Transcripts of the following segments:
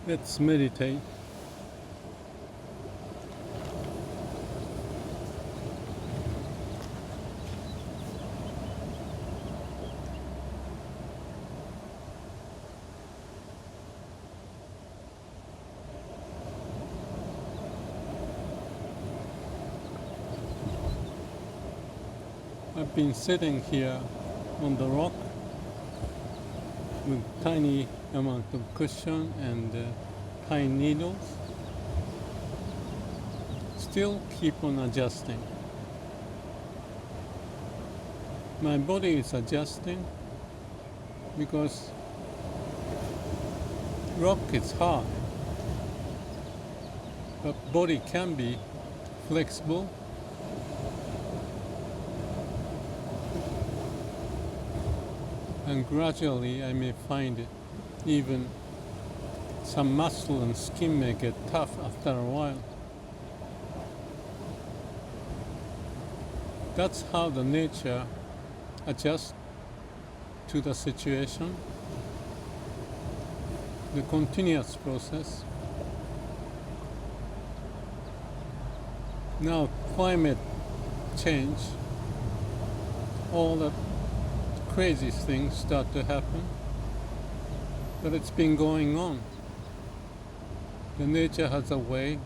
Let's meditate. I've been sitting here on the rock with tiny amount of cushion and pine needles. Still keep on adjusting. My body is adjusting because rock is hard, but body can be flexible. And gradually I may find it. Even some muscle and skin may get tough after a while. That's how the nature adjusts to the situation. The continuous process. Now climate change, all the crazy things start to happen, but it's been going on. The nature has a way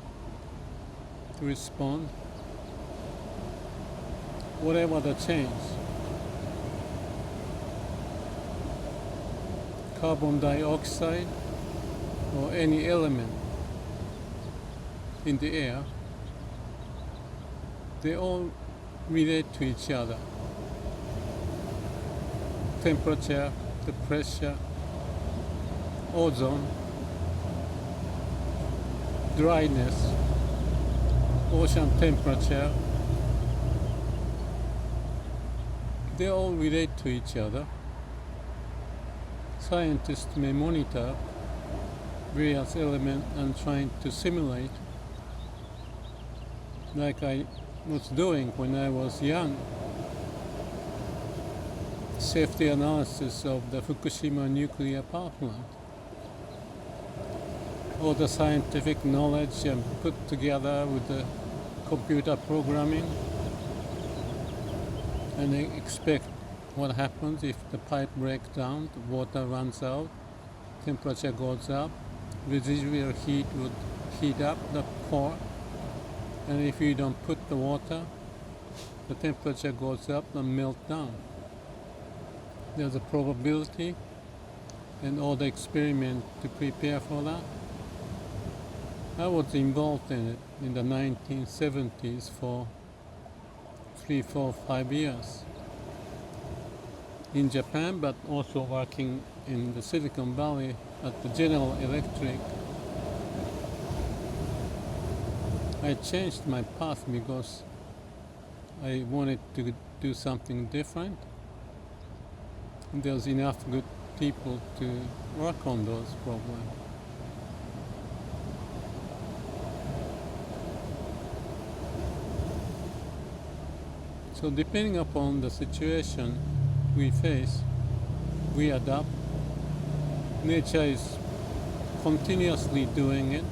to respond, whatever the change. Carbon dioxide or any element in the air, they all relate to each other. Temperature, the pressure, ozone, dryness, ocean temperature, they all relate to each other. Scientists may monitor various elements and trying to simulate, like I was doing when I was young. Safety analysis of the Fukushima nuclear power plant. All the scientific knowledge and put together with the computer programming, and they expect what happens if the pipe breaks down, the water runs out, temperature goes up, residual heat would heat up the core, and if you don't put the water, the temperature goes up and melt down. There's a probability and all the experiment to prepare for that. I was involved in it in the 1970s for 3, 4, 5 years in Japan, but also working in the Silicon Valley at the General Electric. I changed my path because I wanted to do something different. There's enough good people to work on those problems. So depending upon the situation we face, we adapt. Nature is continuously doing it.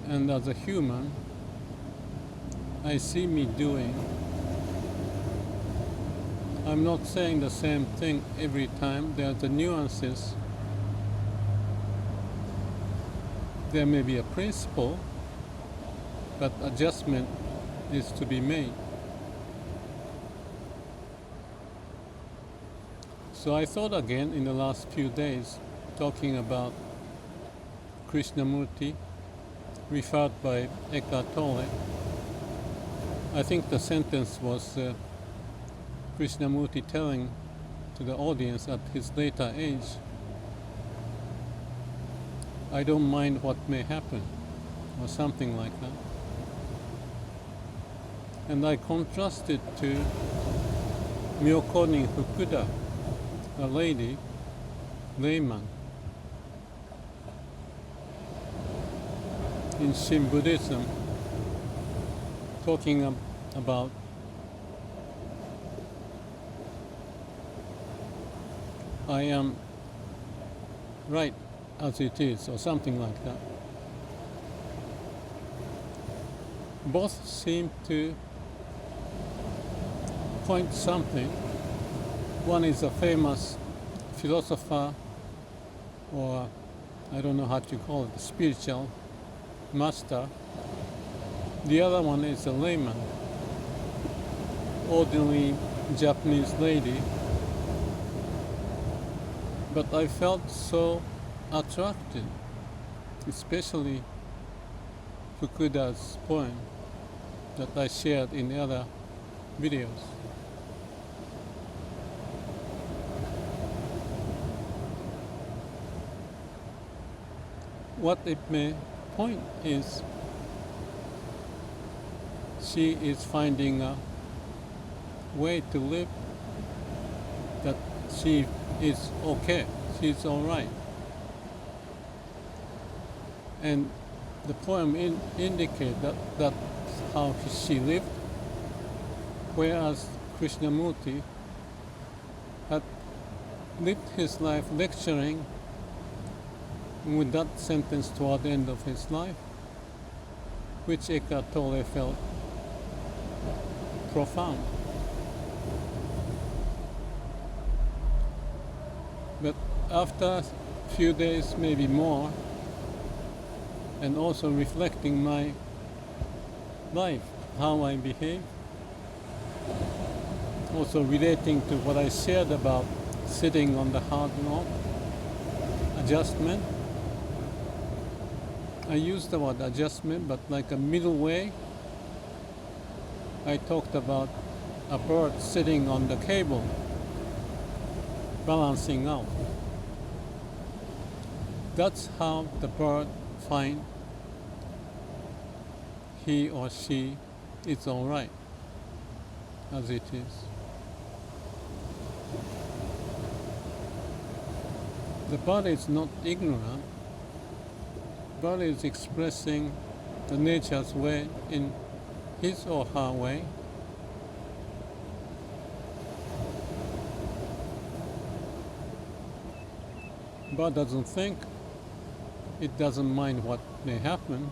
And as a human, I see me doing. I'm not saying the same thing every time. There are the nuances. There may be a principle, but adjustment is to be made. So I thought again in the last few days, talking about Krishnamurti, referred by Eckhart Tolle. I think the sentence was Krishnamurti telling to the audience at his later age, I don't mind what may happen, or something like that. And I contrasted to Myokonin Fukuda, a lady, layman, in Shin Buddhism, talking about I am right as it is, or something like that. Both seem to point something. One is a famous philosopher, or I don't know how to call it, spiritual master. The other one is a layman, ordinary Japanese lady. But I felt so attracted, especially Fukuda's poem that I shared in the other videos. What it may point is she is finding a way to live that she is okay, she's alright. And the poem indicates that's how she lived, whereas Krishnamurti had lived his life lecturing with that sentence toward the end of his life, which Eckhart Tolle felt profound. But after a few days, maybe more, and also reflecting my life, how I behave, also relating to what I shared about sitting on the hard rock, adjustment. I used the word adjustment, but like a middle way. I talked about a bird sitting on the cable, balancing out. That's how the bird finds he or she is all right as it is. The bird is not ignorant. The bird is expressing the nature's way in his or her way. Bird doesn't think. It doesn't mind what may happen.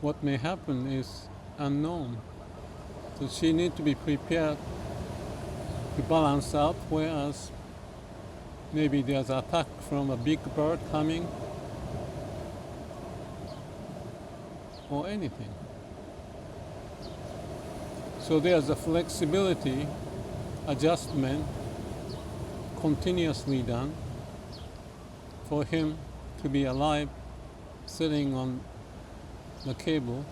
What may happen is unknown. So she needs to be prepared to balance out, whereas maybe there's an attack from a big bird coming, or anything. So there's a flexibility, adjustment, continuously done for him to be alive, sitting on the cable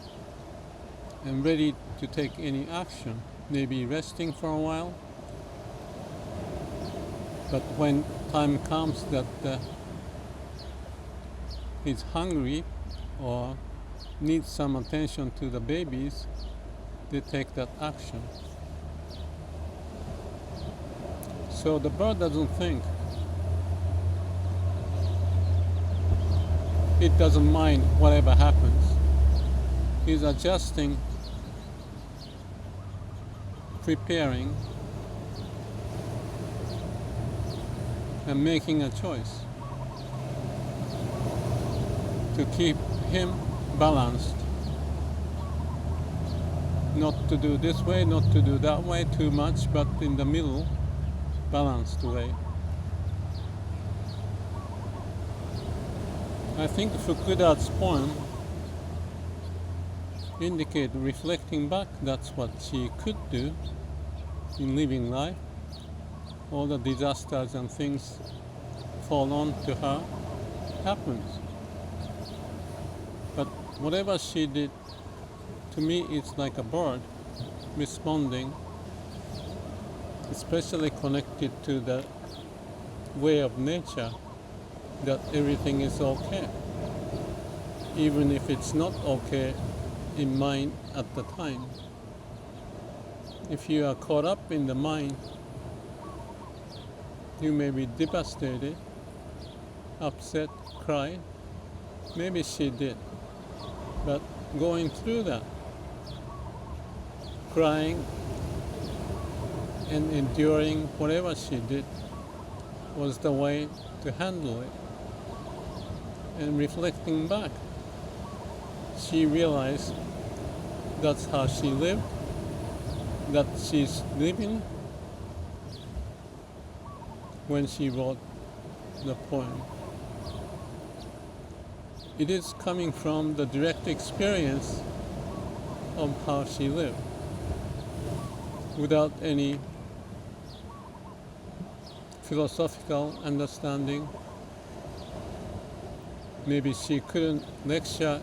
and ready to take any action, maybe resting for a while. But when time comes that he's hungry or needs some attention to the babies, they take that action. So the bird doesn't think. It doesn't mind whatever happens. He's adjusting, preparing, and making a choice to keep him balanced. Not to do this way, not to do that way too much, but in the middle, balanced way. I think Fukuda's poem indicate, reflecting back, that's what she could do in living life. All the disasters and things fall on to her happens. But whatever she did, to me it's like a bird responding, especially connected to the way of nature, that everything is okay, even if it's not okay in mind at the time. If you are caught up in the mind, you may be devastated, upset, cry. Maybe she did. But going through that, crying and enduring whatever she did, was the way to handle it. And reflecting back, she realized that's how she lived, that she's living when she wrote the poem. It is coming from the direct experience of how she lived, without any philosophical understanding. Maybe she couldn't lecture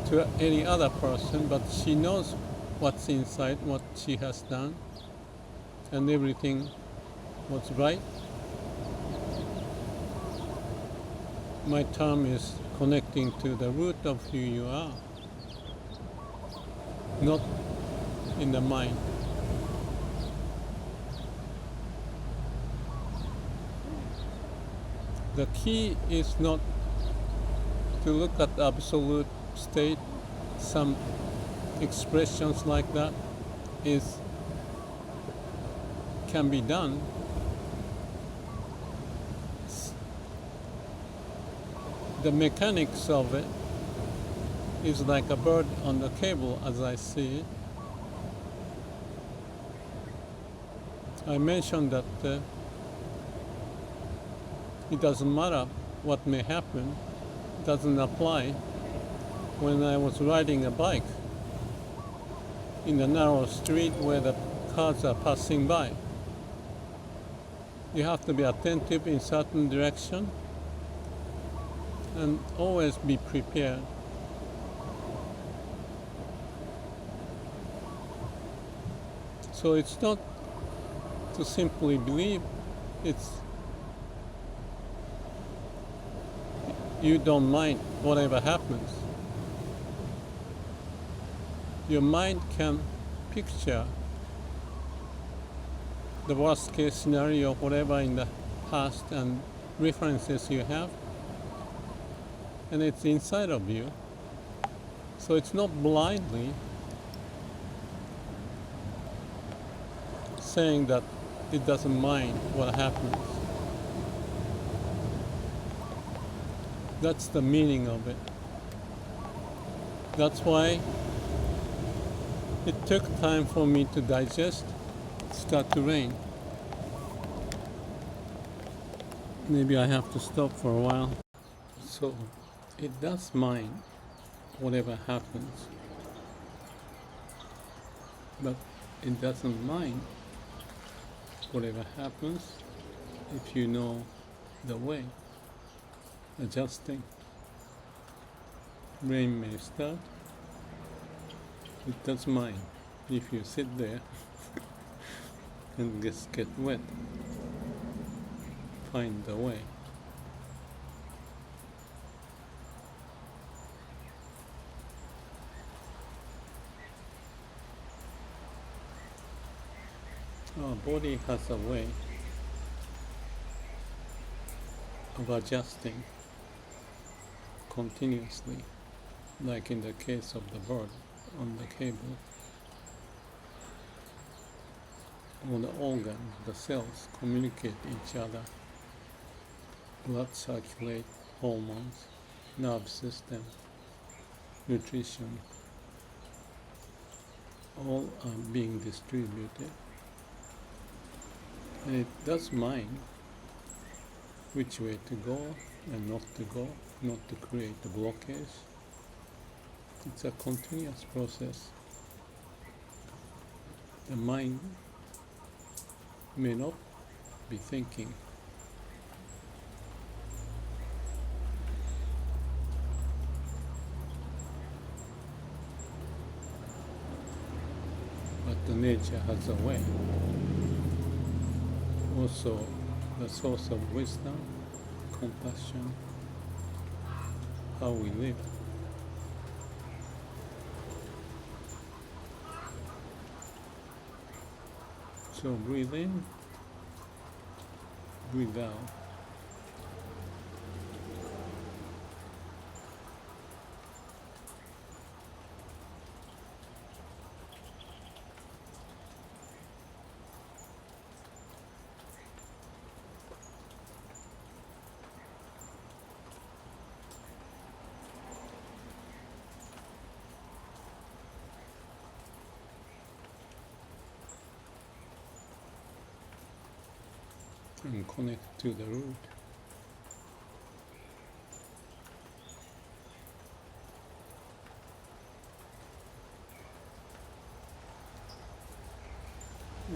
to any other person, but she knows what's inside, what she has done, and everything was right. My term is connecting to the root of who you are, not in the mind. The key is not to look at the absolute state. Some expressions like that can be done. The mechanics of it is like a bird on the cable, as I see it. I mentioned that it doesn't matter what may happen. It doesn't apply when I was riding a bike in a narrow street where the cars are passing by. You have to be attentive in certain direction and always be prepared. So it's not to simply believe, it's you don't mind whatever happens. Your mind can picture the worst case scenario, whatever in the past and references you have, and it's inside of you. So it's not blindly saying that it doesn't mind what happens. That's the meaning of it. That's why it took time for me to digest. It started to rain. Maybe I have to stop for a while. So it does mind whatever happens, but it doesn't mind whatever happens if you know the way. Adjusting. Rain may start. It does mind if you sit there and just get wet. Find the way. Our body has a way of adjusting continuously, like in the case of the bird on the cable. All the organs, the cells communicate each other. Blood circulate, hormones, nerve system, nutrition, all are being distributed. And it does mind which way to go and not to go, not to create a blockage. It's a continuous process. The mind may not be thinking. But the nature has a way. Also, the source of wisdom, compassion, how we live. So breathe in, breathe out. and connect to the root.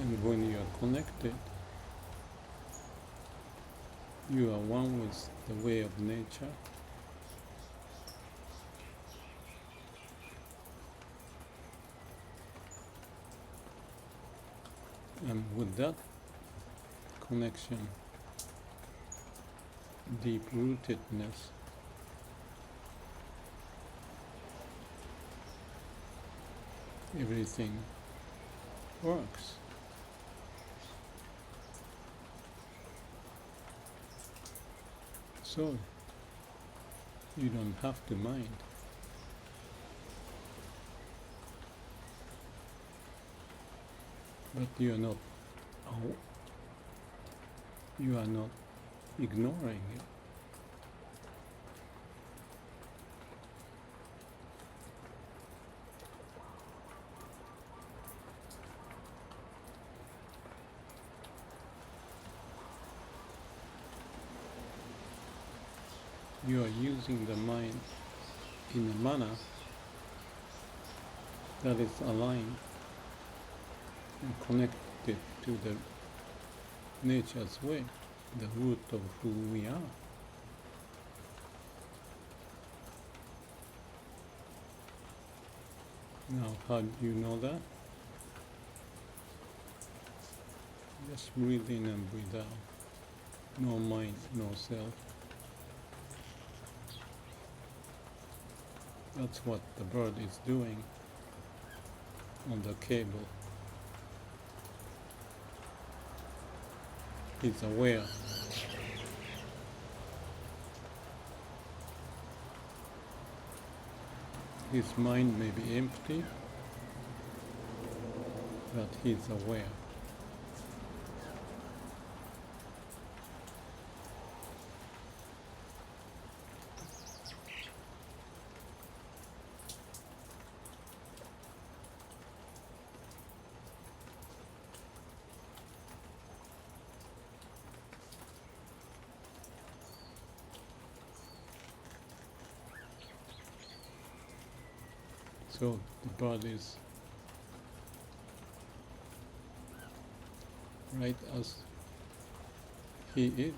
And when you are connected, you are one with the way of nature. And with that connection, deep rootedness, everything works. So you don't have to mind. But you are not ignoring it. You are using the mind in a manner that is aligned and connected to the nature's way, the root of who we are. Now, how do you know that? Just breathe in and breathe out. No mind, no self. That's what the bird is doing on the cable. He's aware. His mind may be empty, but he's aware. So the bird is right as he is.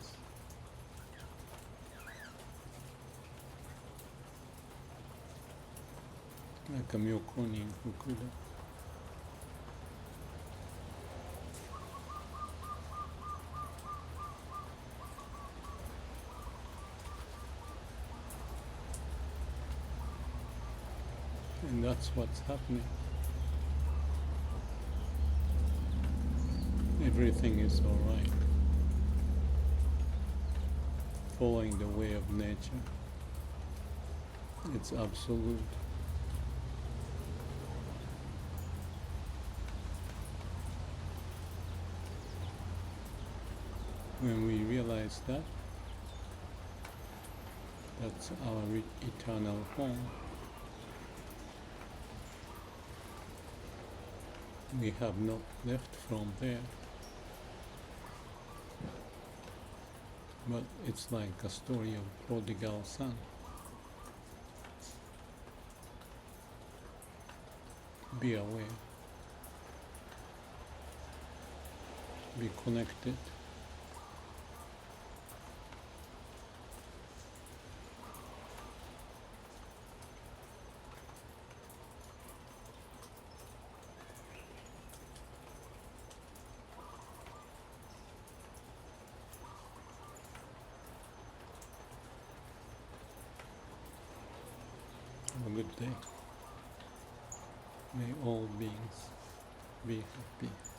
Like a Myokonin Fukuda. And that's what's happening. Everything is all right. Following the way of nature. It's absolute. When we realize that, that's our eternal home. We have not left from there. But it's like a story of prodigal son. Be aware. Be connected. Have a good day. May all beings be happy.